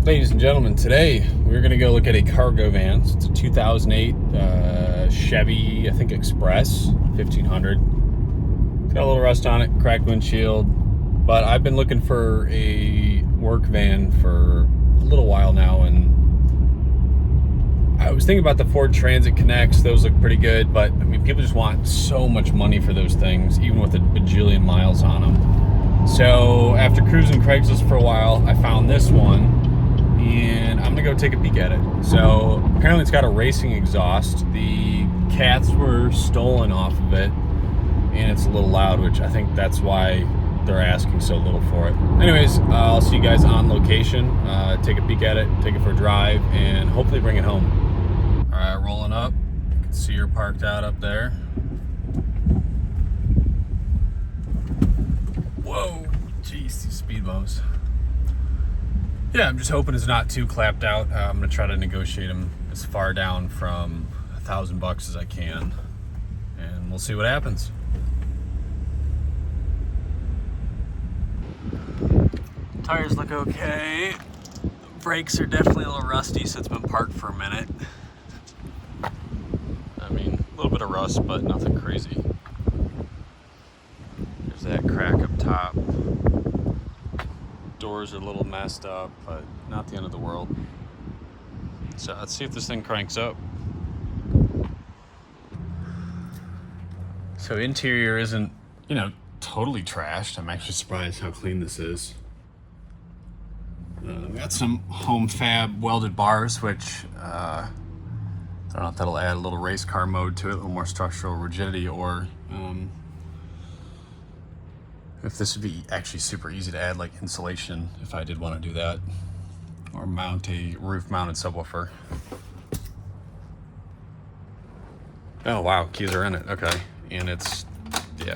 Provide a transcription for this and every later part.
Ladies and gentlemen, today we're going to go look at a cargo van. It's a 2008 Chevy, I think, Express 1500. It's got a little rust on it, cracked windshield, but I've been looking for a work van for a little while now, and I was thinking about the Ford Transit Connects. Those look pretty good, but I mean, people just want so much money for those things, even with a bajillion miles on them. So after cruising Craigslist for a while, I found this one, and I'm gonna go take a peek at it. So apparently it's got a racing exhaust. The cats were stolen off of it, and it's a little loud, which I think that's why they're asking so little for it. Anyways, I'll see you guys on location, take a peek at it, take it for a drive, and hopefully bring it home. All right, rolling up. You can see her parked out up there. Whoa, jeez, these speed bumps. Yeah, I'm just hoping it's not too clapped out. I'm gonna try to negotiate them as far down from $1,000 as I can, and we'll see what happens. Tires look okay. Brakes are definitely a little rusty, so it's been parked for a minute. I mean, a little bit of rust, but nothing crazy. There's that crack up top. Doors are a little messed up, but not the end of the world. So let's see if this thing cranks up. So interior isn't, totally trashed. I'm actually surprised how clean this is. Got some home fab welded bars, which I don't know if that'll add a little race car mode to it, a little more structural rigidity, or if this would be actually super easy to add, like insulation, if I did want to do that, or mount a roof-mounted subwoofer. Oh wow, keys are in it. Okay, and it's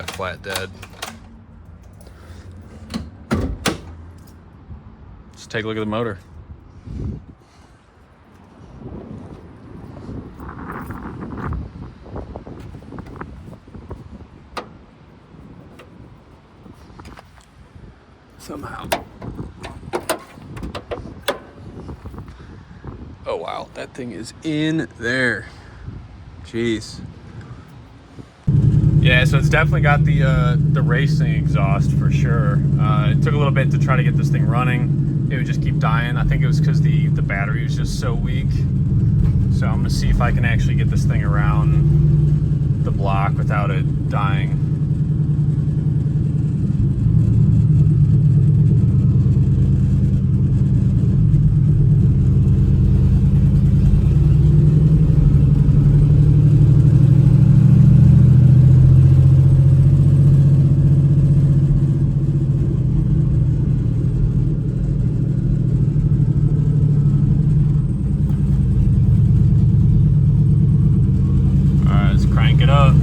flat dead. Let's take a look at the motor. Somehow. Oh wow, that thing is in there. Jeez. Yeah, so it's definitely got the racing exhaust for sure. It took a little bit to try to get this thing running. It would just keep dying. I think it was because the battery was just so weak. So I'm gonna see if I can actually get this thing around the block without it dying. Crank it up.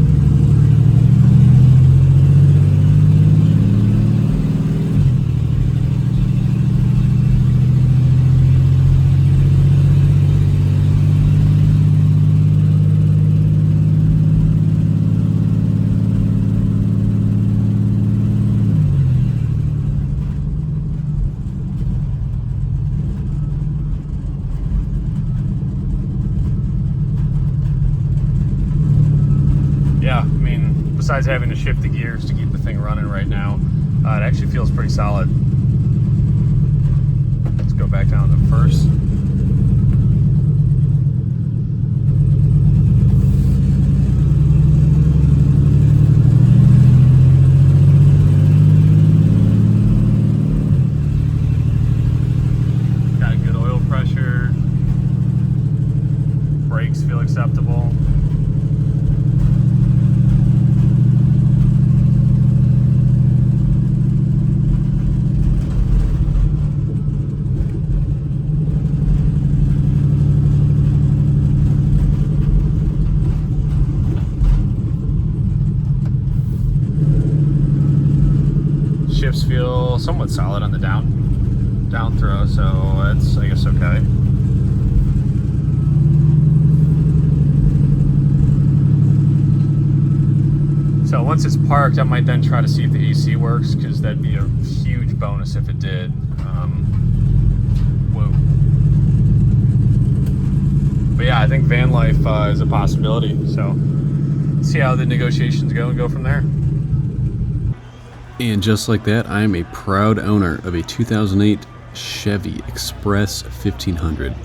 Yeah, I mean, besides having to shift the gears to keep the thing running right now, it actually feels pretty solid. Let's go back down to first. Got good oil pressure. Brakes feel acceptable. Shifts feel somewhat solid on the down throw, so that's, I guess, okay. So once it's parked, I might then try to see if the AC works, because that'd be a huge bonus if it did. Whoa. I think van life is a possibility. So see how the negotiations go and go from there. And just like that, I am a proud owner of a 2008 Chevy Express 1500.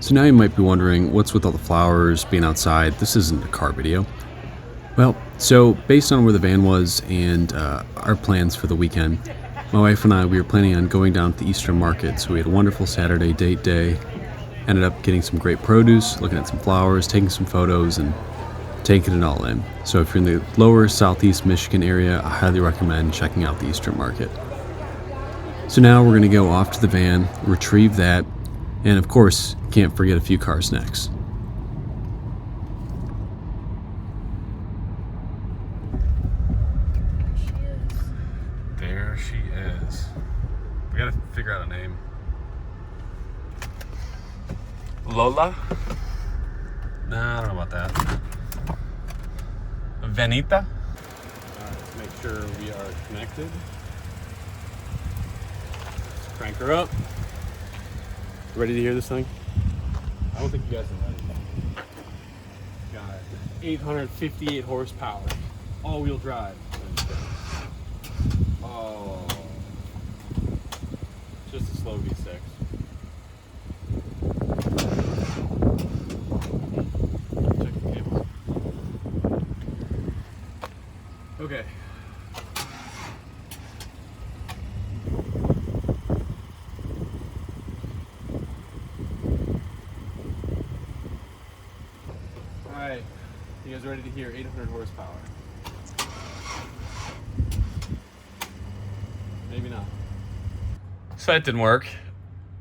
So now you might be wondering, what's with all the flowers, being outside? This isn't a car video. Well, so based on where the van was and our plans for the weekend, my wife and I, we were planning on going down to the Eastern Market. So we had a wonderful Saturday date day, ended up getting some great produce, looking at some flowers, taking some photos, and taking it all in. So if you're in the lower southeast Michigan area, I highly recommend checking out the Eastern Market. So now we're going to go off to the van, retrieve that, and of course, can't forget a few car snacks. There she is. We gotta figure out a name. Lola? Nah, I don't know about that. Venita? Alright, let's make sure we are connected. Let's crank her up. Ready to hear this thing? I don't think you guys are ready. Got 858 horsepower. All-wheel drive. Oh. Just a slow V6. Check the cable. Okay. Alright, you guys ready to hear 800 horsepower? Maybe not. So that didn't work.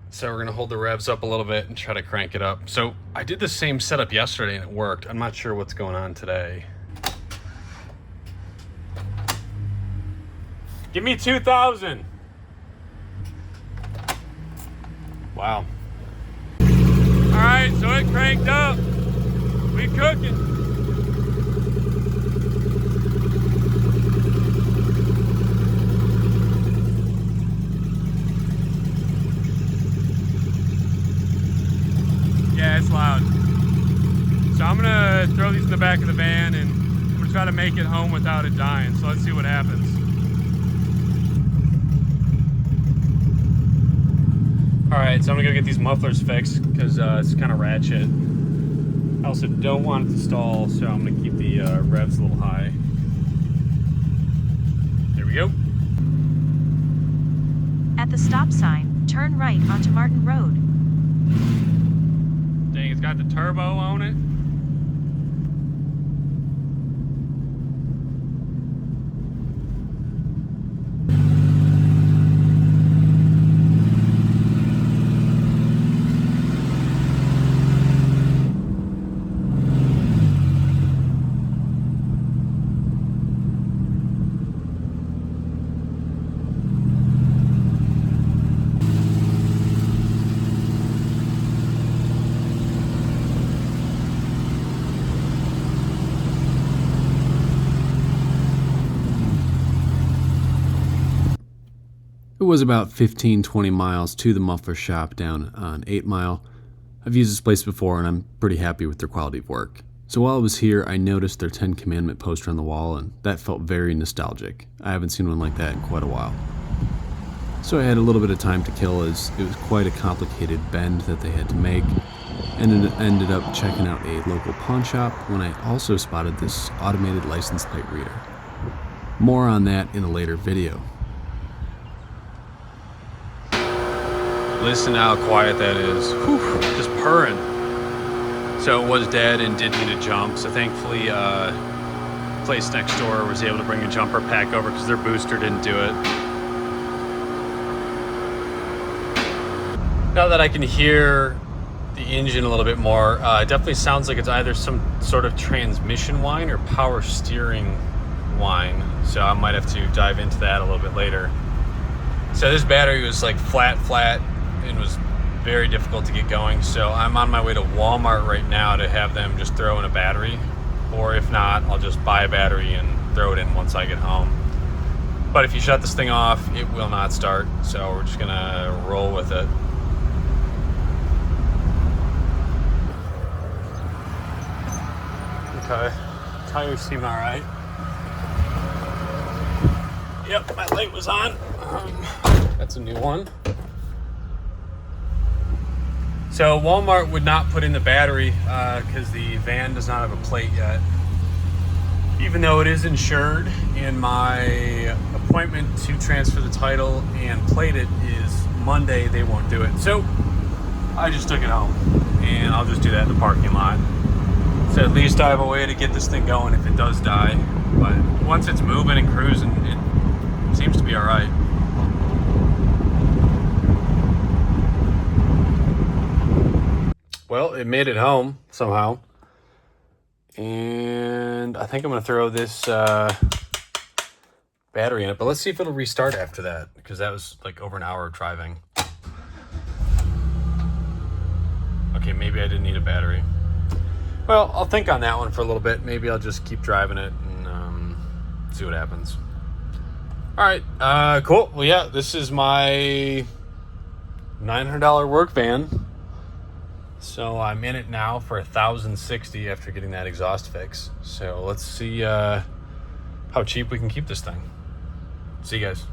So we're gonna hold the revs up a little bit and try to crank it up. So I did the same setup yesterday and it worked. I'm not sure what's going on today. Give me 2,000. Wow. All right, so it cranked up. We cooking. Yeah, it's loud. So I'm gonna throw these in the back of the van and I'm gonna try to make it home without it dying. So let's see what happens. All right, so I'm gonna go get these mufflers fixed because it's kind of ratchet. I also don't want it to stall, so I'm gonna keep the revs a little high. There we go. At the stop sign, turn right onto Martin Road. Dang, it's got the turbo on it. It was about 15-20 miles to the muffler shop down on 8 Mile. I've used this place before and I'm pretty happy with their quality of work. So while I was here, I noticed their 10 Commandment poster on the wall and that felt very nostalgic. I haven't seen one like that in quite a while. So I had a little bit of time to kill as it was quite a complicated bend that they had to make, and ended up checking out a local pawn shop when I also spotted this automated license plate reader. More on that in a later video. Listen how quiet that is. Whew, just purring. So it was dead and did need a jump. So thankfully, place next door was able to bring a jumper pack over because their booster didn't do it. Now that I can hear the engine a little bit more, it definitely sounds like it's either some sort of transmission whine or power steering whine. So I might have to dive into that a little bit later. So this battery was like flat, and was very difficult to get going. So I'm on my way to Walmart right now to have them just throw in a battery. Or if not, I'll just buy a battery and throw it in once I get home. But if you shut this thing off, it will not start. So we're just gonna roll with it. Okay. Tires seem all right. Yep, my light was on. That's a new one. So Walmart would not put in the battery because the van does not have a plate yet. Even though it is insured, and my appointment to transfer the title and plate it is Monday, they won't do it. So I just took it home, and I'll just do that in the parking lot. So at least I have a way to get this thing going if it does die. But once it's moving and cruising, it seems to be all right. Well, it made it home somehow. And I think I'm going to throw this battery in it. But let's see if it'll restart after that, because that was like over an hour of driving. Okay, maybe I didn't need a battery. Well, I'll think on that one for a little bit. Maybe I'll just keep driving it and see what happens. All right, cool. Well, yeah, this is my $900 work van. So I'm in it now for $1,060 after getting that exhaust fix. So let's see how cheap we can keep this thing. See you guys.